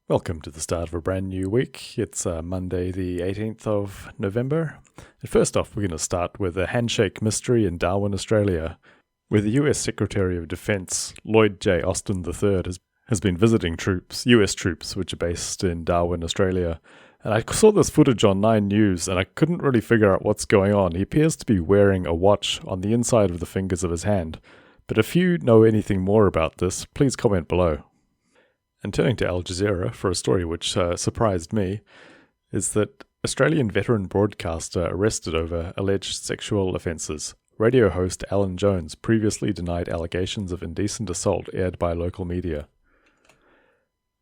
Welcome to the start of a brand new week. It's Monday the 18th of November. And first off, we're going to start with a handshake mystery in Darwin, Australia, where the US Secretary of Defense, Lloyd Austin III, has been visiting US troops, which are based in Darwin, Australia. And I saw this footage on 9 News, and I couldn't really figure out what's going on. He appears to be wearing a watch on the inside of the fingers of his hand. But if you know anything more about this, please comment below. And turning to Al Jazeera for a story which surprised me, is that Australian veteran broadcaster arrested over alleged sexual offences. Radio host Alan Jones previously denied allegations of indecent assault aired by local media.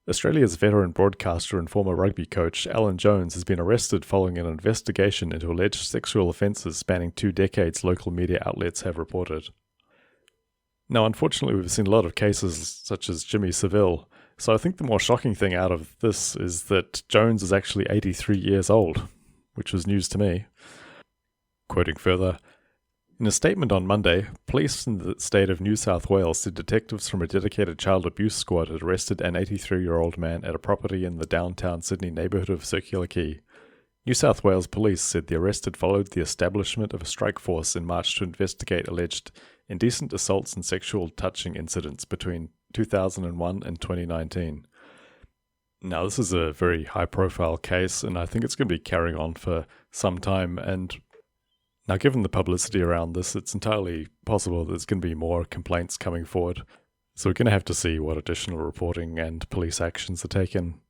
Australia's veteran broadcaster and former rugby coach Alan Jones has been arrested following an investigation into alleged sexual offences spanning 2 decades, local media outlets have reported. Now, unfortunately, we've seen a lot of cases such as Jimmy Savile. So I think the more shocking thing out of this is that Jones is actually 83 years old, which was news to me. Quoting further, in a statement on Monday, police in the state of New South Wales said detectives from a dedicated child abuse squad had arrested an 83-year-old man at a property in the downtown Sydney neighbourhood of Circular Quay. New South Wales police said the arrest had followed the establishment of a strike force in March to investigate alleged indecent assaults and sexual touching incidents between 2001 and 2019. Now, this is a very high-profile case, and I think it's going to be carrying on for some time. And now, given the publicity around this, it's entirely possible there's going to be more complaints coming forward. So we're going to have to see what additional reporting and police actions are taken.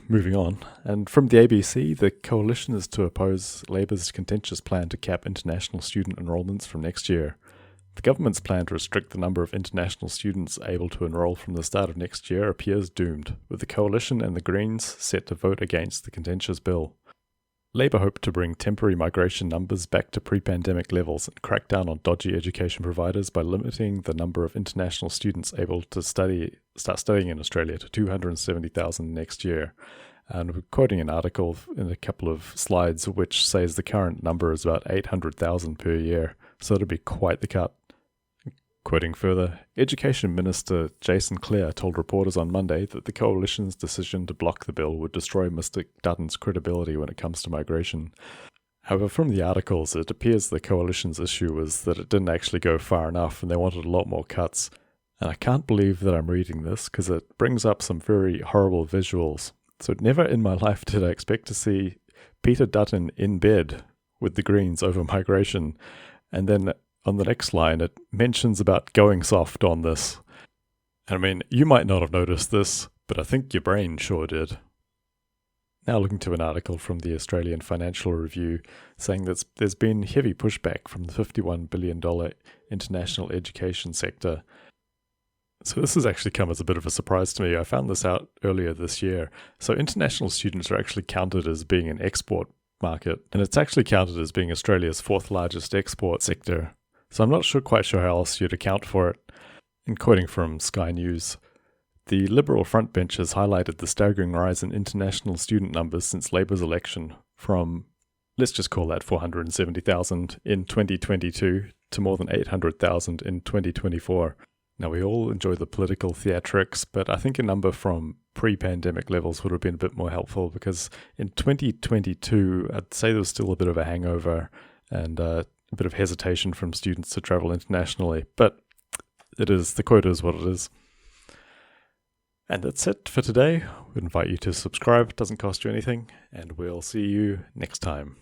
Moving on, and from the ABC, the coalition is to oppose Labour's contentious plan to cap international student enrolments from next year. The government's plan to restrict the number of international students able to enrol from the start of next year appears doomed, with the coalition and the Greens set to vote against the contentious bill. Labour hoped to bring temporary migration numbers back to pre-pandemic levels and crack down on dodgy education providers by limiting the number of international students able to start studying in Australia to 270,000 next year. And we're quoting an article in a couple of slides which says the current number is about 800,000 per year, so it'll be quite the cut. Quoting further, Education Minister Jason Clare told reporters on Monday that the coalition's decision to block the bill would destroy Mr Dutton's credibility when it comes to migration. However, from the articles, it appears the coalition's issue was that it didn't actually go far enough and they wanted a lot more cuts. And I can't believe that I'm reading this because it brings up some very horrible visuals. So never in my life did I expect to see Peter Dutton in bed with the Greens over migration, and then on the next line, it mentions about going soft on this. I mean, you might not have noticed this, but I think your brain sure did. Now looking to an article from the Australian Financial Review saying that there's been heavy pushback from the $51 billion international education sector. So this has actually come as a bit of a surprise to me. I found this out earlier this year. So international students are actually counted as being an export market, and it's actually counted as being Australia's 4th largest export sector. So I'm not quite sure how else you'd account for it. In quoting from Sky News, the Liberal frontbenchers highlighted the staggering rise in international student numbers since Labour's election from, let's just call that 470,000 in 2022 to more than 800,000 in 2024. Now, we all enjoy the political theatrics, but I think a number from pre-pandemic levels would have been a bit more helpful because in 2022, I'd say there was still a bit of a hangover and a bit of hesitation from students to travel internationally, but the quote is what it is. And that's it for today. We invite you to subscribe, it doesn't cost you anything, and we'll see you next time.